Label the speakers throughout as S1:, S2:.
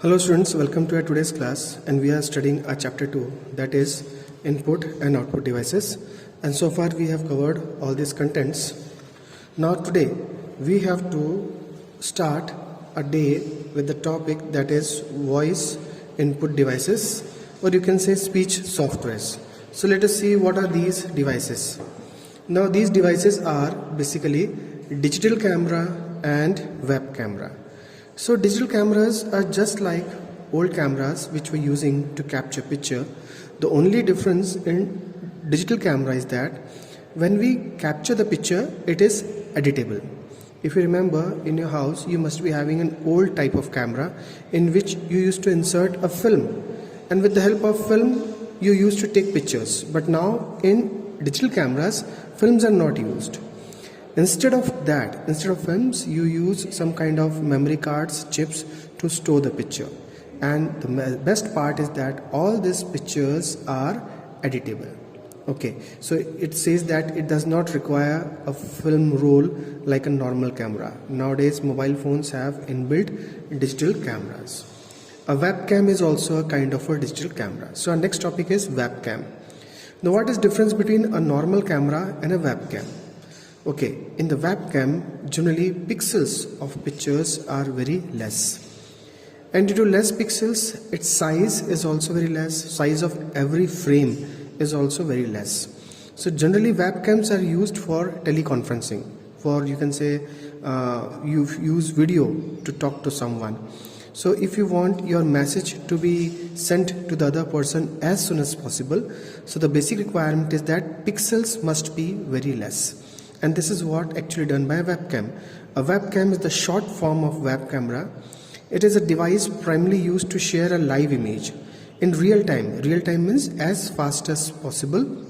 S1: Hello students, welcome to our today's class, and we are studying a chapter 2, that is input and output devices. And so far we have covered all these contents. Now today we have to start a day with the topic that is voice input devices, or you can say speech softwares. So let us see what are these devices. Now these devices are basically digital camera and web camera. So digital cameras are just like old cameras which we're using to capture picture. The only difference in digital camera is that when we capture the picture, it is editable. If you remember, in your house you must be having an old type of camera in which you used to insert a film, and with the help of film you used to take pictures. But now in digital cameras, films are not used. Instead of films, you use some kind of memory cards, chips to store the picture. And the best part is that all these pictures are editable. Okay, so it says that it does not require a film roll like a normal camera. Nowadays, mobile phones have inbuilt digital cameras. A webcam is also a kind of a digital camera. So our next topic is webcam. Now, what is the difference between a normal camera and a webcam? Okay, in the webcam, generally pixels of pictures are very less. And due to less pixels, its size is also very less. Size of every frame is also very less. So generally webcams are used for teleconferencing. For, you can say, you use video to talk to someone. So if you want your message to be sent to the other person as soon as possible, so the basic requirement is that pixels must be very less. And this is what actually done by a webcam. A webcam is the short form of web camera. It is a device primarily used to share a live image in real time. Real time means as fast as possible,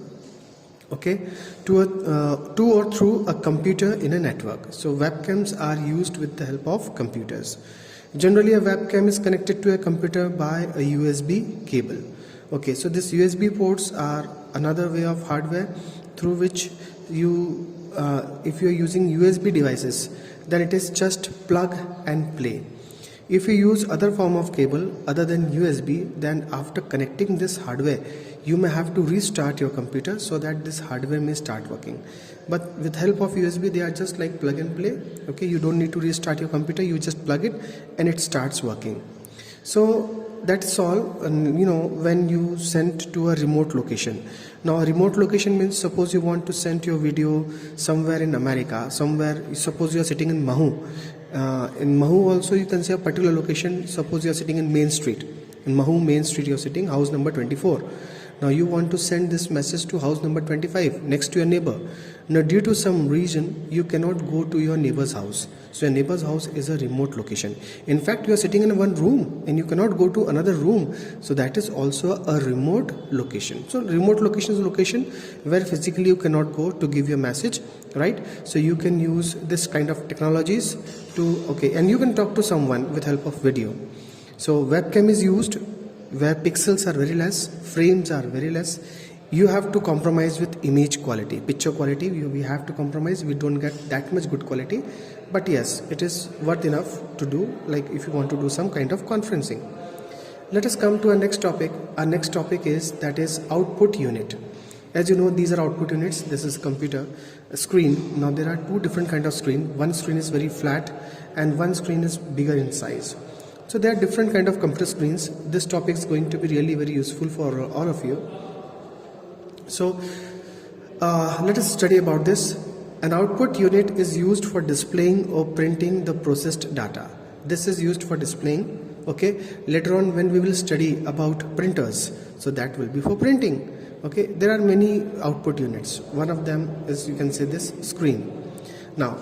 S1: okay, to or through a computer in a network. So webcams are used with the help of computers. Generally a webcam is connected to a computer by a USB cable. Okay, so these USB ports are another way of hardware through which you if you are using USB devices, then it is just plug and play. If you use other form of cable other than USB, then after connecting this hardware, you may have to restart your computer so that this hardware may start working. But with help of USB, they are just like plug and play. Okay, you don't need to restart your computer, you just plug it and it starts working. So that's all. When you send to a remote location. Now a remote location means, suppose you want to send your video somewhere in America, suppose you are sitting in Mahu. In Mahu also you can say a particular location. Suppose you are sitting in Main Street. In Mahu Main Street you are sitting, house number 24. Now you want to send this message to house number 25 next to your neighbor. Now due to some reason you cannot go to your neighbor's house. So your neighbor's house is a remote location. In fact, you are sitting in one room and you cannot go to another room. So that is also a remote location. So remote location is a location where physically you cannot go to give your message, right? So you can use this kind of technologies to, okay, and you can talk to someone with help of video. So webcam is used where pixels are very less, frames are very less. You have to compromise with image quality, picture quality. We have to compromise. We don't get that much good quality, but yes, it is worth enough to do, like if you want to do some kind of conferencing. Let us come to our next topic. Our next topic is output unit. As you know, these are output units. This is computer screen. Now there are two different kind of screen. One screen is very flat and one screen is bigger in size. So there are different kind of computer screens. This topic is going to be really very useful for all of you. So let us study about this. An output unit is used for displaying or printing the processed data. This is used for displaying. Okay, later on when we will study about printers, so that will be for printing. Okay, there are many output units. One of them is, you can say, this screen. Now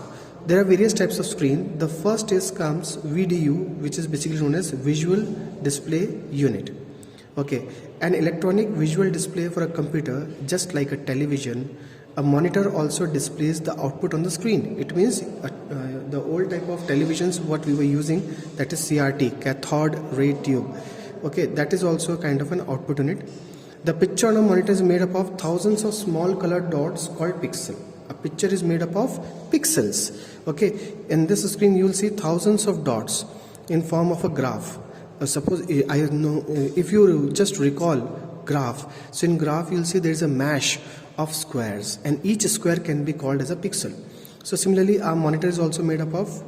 S1: there are various types of screen. The first comes VDU, which is basically known as Visual Display Unit. Okay, an electronic visual display for a computer, just like a television. A monitor also displays the output on the screen. It means the old type of televisions what we were using, that is CRT, cathode ray tube. Okay, that is also a kind of an output unit. The picture on a monitor is made up of thousands of small colored dots called pixel. A picture is made up of pixels. Okay, in this screen you will see thousands of dots in form of a graph. suppose I know if you just recall graph, so in graph you'll see there is a mesh of squares and each square can be called as a pixel. So similarly our monitor is also made up of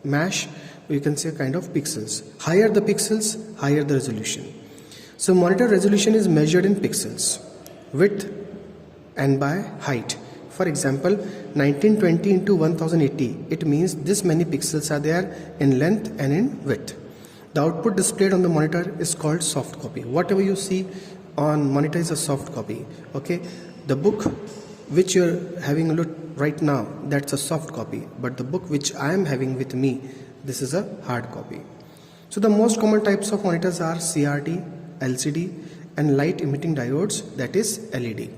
S1: mesh, you can say a kind of pixels. Higher the pixels, higher the resolution. So monitor resolution is measured in pixels, width and by height. For example, 1920 into 1080, it means this many pixels are there in length and in width. The output displayed on the monitor is called soft copy. Whatever you see on monitor is a soft copy. Okay, the book which you're having a look right now, that's a soft copy, but the book which I am having with me, this is a hard copy. So the most common types of monitors are CRT, LCD and light emitting diodes, that is LED.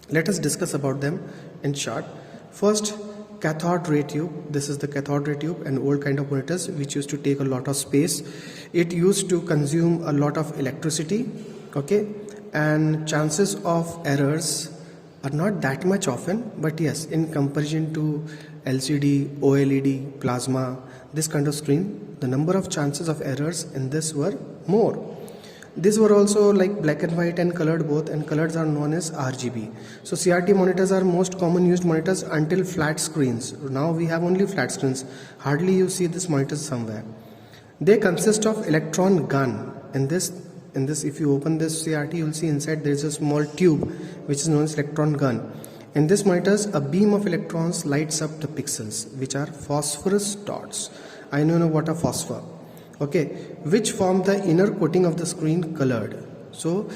S1: Let us discuss about them in short. First, cathode ray tube. This is the cathode ray tube, an old kind of monitors which used to take a lot of space. It used to consume a lot of electricity, okay, and chances of errors are not that much often, but yes, in comparison to LCD, OLED, plasma, this kind of screen, the number of chances of errors in this were more. These were also like black and white and colored both, and colors are known as RGB. So CRT monitors are most common used monitors until flat screens. Now we have only flat screens. Hardly you see this monitors somewhere. They consist of electron gun. In this if you open this CRT, you will see inside there is a small tube which is known as electron gun. In this monitors, a beam of electrons lights up the pixels, which are phosphorus dots. I know what a phosphor. Okay, which form the inner coating of the screen colored. So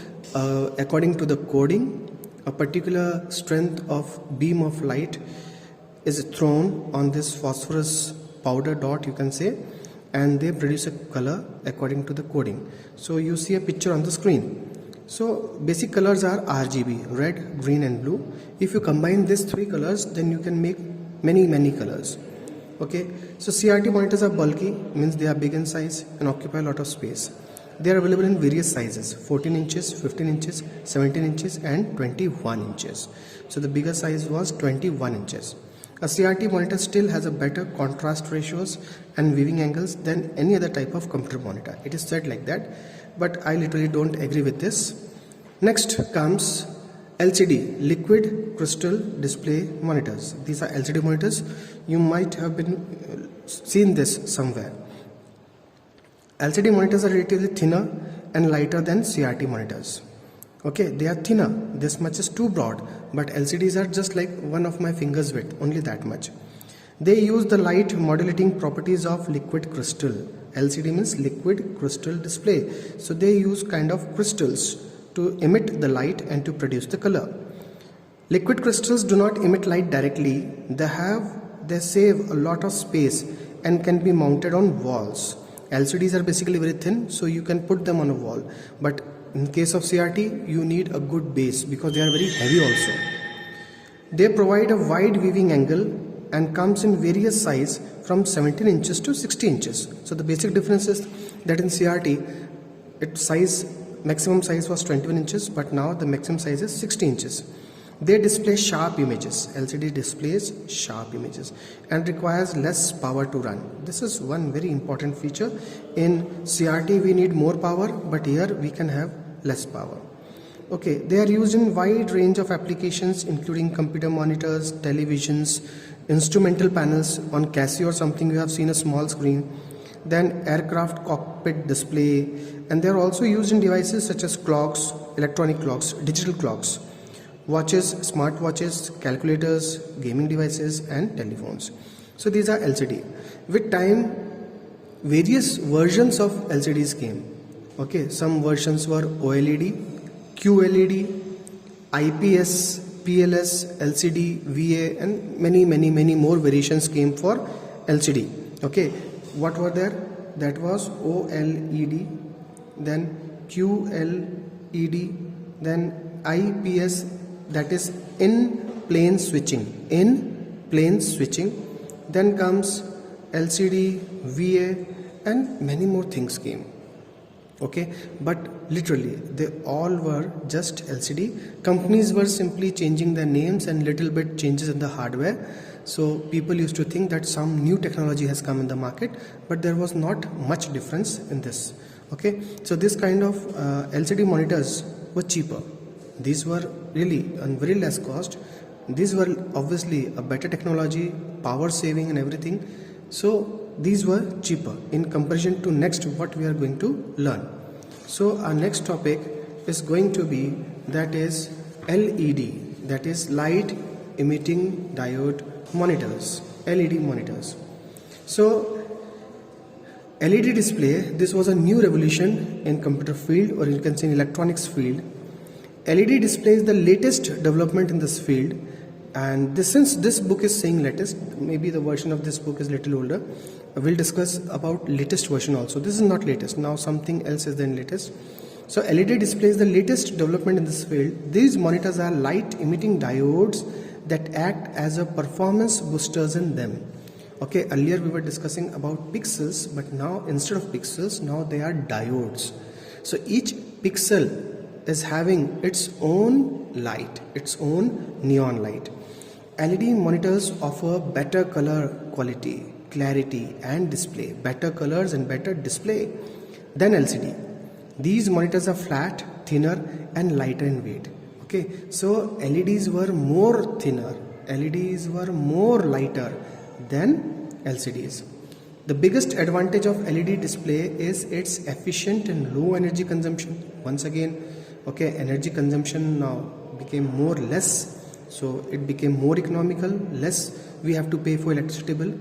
S1: according to the coding, a particular strength of beam of light is thrown on this phosphorus powder dot, you can say, and they produce a color according to the coding. So you see a picture on the screen. So basic colors are RGB, red, green and blue. If you combine these three colors, then you can make many colors. Okay, so CRT monitors are bulky, means they are big in size and occupy a lot of space. They are available in various sizes, 14 inches, 15 inches, 17 inches and 21 inches. So the bigger size was 21 inches. A CRT monitor still has a better contrast ratios and viewing angles than any other type of computer monitor. It is said like that, but I literally don't agree with this. Next comes LCD, liquid crystal display monitors. These are LCD monitors. You might have been seen this somewhere. LCD monitors are relatively thinner and lighter than CRT monitors. Okay, they are thinner. This much is too broad, but LCDs are just like one of my fingers width, only that much. They use the light modulating properties of liquid crystal. LCD means liquid crystal display. So they use kind of crystals to emit the light and to produce the color. Liquid crystals do not emit light directly. They save a lot of space and can be mounted on walls. LCDs are basically very thin, so you can put them on a wall. But in case of CRT, you need a good base because they are very heavy also. They provide a wide viewing angle and comes in various size from 17 inches to 60 inches. So the basic difference is that in CRT, maximum size was 21 inches, but now the maximum size is 60 inches. They display sharp images. LCD displays sharp images and requires less power to run. This is one very important feature. In CRT we need more power, but here we can have less power. Okay, they are used in wide range of applications including computer monitors, televisions, instrumental panels. On Casio or something you have seen a small screen. Then aircraft cockpit display, and they are also used in devices such as clocks, electronic clocks, digital clocks, watches, smart watches, calculators, gaming devices and telephones. So these are LCD. With time, various versions of LCDs came. Okay, some versions were OLED, QLED, IPS, PLS, LCD, VA and many more variations came for LCD. Okay, what were there? That was OLED, then QLED, then IPS, that is in plane switching. Then comes LCD, VA and many more things came. Okay, but literally they all were just LCD. Companies were simply changing their names and little bit changes in the hardware. So people used to think that some new technology has come in the market, but there was not much difference in this. Okay, so this kind of LCD monitors were cheaper. These were really on very less cost. These were obviously a better technology, power saving and everything. So these were cheaper in comparison to next what we are going to learn. So our next topic is going to be, that is LED, that is light emitting diode monitors, LED monitors. So LED display, this was a new revolution in computer field, or you can say in electronics field. LED display is the latest development in this field, and since this book is saying latest, maybe the version of this book is little older. We'll discuss about latest version also. This is not latest, now something else is then latest. So LED display is the latest development in this field. These monitors are light emitting diodes that act as a performance boosters in them. Okay, earlier we were discussing about pixels, but now instead of pixels, now they are diodes. So each pixel is having its own light, its own neon light. LED monitors offer better color quality, clarity and display, better colors and better display than LCD. These monitors are flat, thinner and lighter in weight. Okay, so LEDs were more thinner, LEDs were more lighter than LCDs. The biggest advantage of LED display is its efficient and low energy consumption. Once again, okay, energy consumption now became more less, so it became more economical, less we have to pay for electricity bill,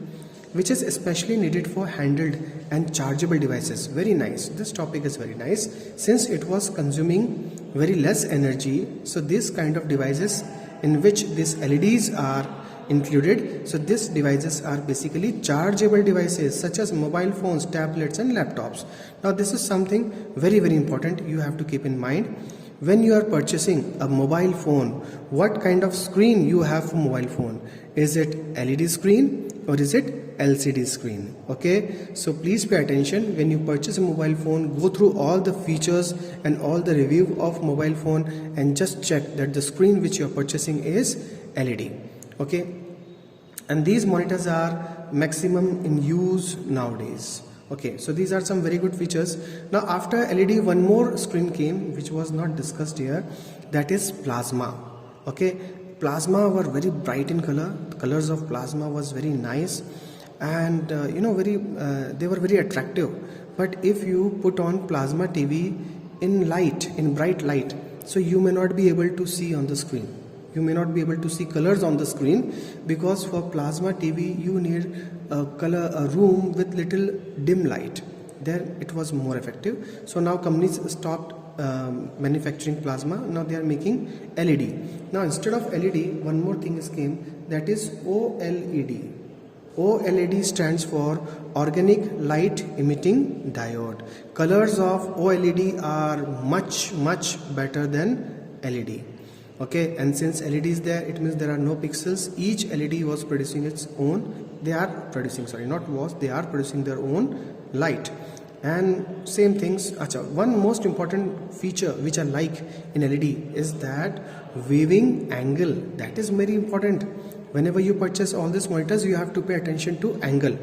S1: which is especially needed for handled and chargeable devices. Very nice, this topic is very nice. Since it was consuming very less energy, so this kind of devices in which these LEDs are included, so these devices are basically chargeable devices such as mobile phones, tablets and laptops. Now this is something very important you have to keep in mind. When you are purchasing a mobile phone, what kind of screen you have for mobile phone? Is it LED screen or is it LCD screen? Okay, so please pay attention. When you purchase a mobile phone, go through all the features and all the review of mobile phone and just check that the screen which you are purchasing is LED. Okay, and these monitors are maximum in use nowadays. Okay, so these are some very good features. Now after LED, one more screen came which was not discussed here, that is plasma. Okay, plasma were very bright in color. The colors of plasma was very nice and they were very attractive. But if you put on plasma TV in light, in bright light, so you may not be able to see on the screen. You may not be able to see colors on the screen, because for plasma TV you need a room with little dim light. There it was more effective. So now companies stopped manufacturing plasma. Now they are making LED. Now instead of LED, one more thing came, that is OLED. OLED stands for organic light emitting diode. Colors of OLED are much better than LED. Okay, and since LED is there, it means there are no pixels. Each LED was producing its own, they are producing their own light. And same things, one most important feature which I like in LED is that waving angle. That is very important. Whenever you purchase all these monitors, you have to pay attention to angle.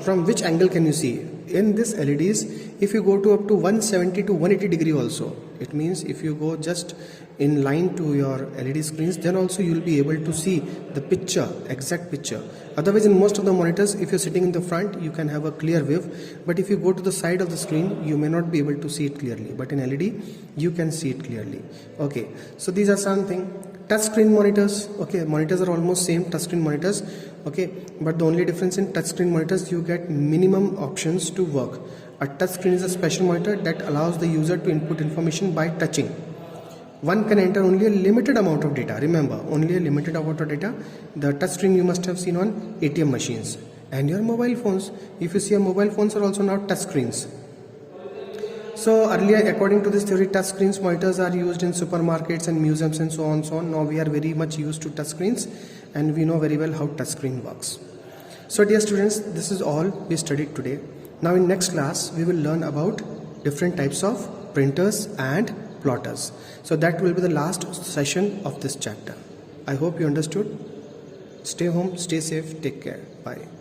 S1: From which angle can you see? In this LEDs, if you go to up to 170 to 180 degree also, it means if you go just in line to your LED screens, then also you will be able to see the picture, exact picture. Otherwise, in most of the monitors, if you're sitting in the front, you can have a clear view, but if you go to the side of the screen, you may not be able to see it clearly, but in LED you can see it clearly. Okay, so these are something. Touchscreen monitors. Okay, monitors are almost same, touchscreen monitors. Okay, but the only difference in touchscreen monitors, you get minimum options to work. A touchscreen is a special monitor that allows the user to input information by touching. One can enter only a limited amount of data. Remember, only a limited amount of data. The touchscreen you must have seen on ATM machines and your mobile phones. If you see, a mobile phones are also now touchscreens. So earlier, according to this theory, touchscreens monitors are used in supermarkets and museums and so on. Now we are very much used to touchscreens and we know very well how touchscreen works. So dear students, this is all we studied today. Now in next class, we will learn about different types of printers and plotters. So that will be the last session of this chapter. I hope you understood. Stay home, stay safe, take care. Bye.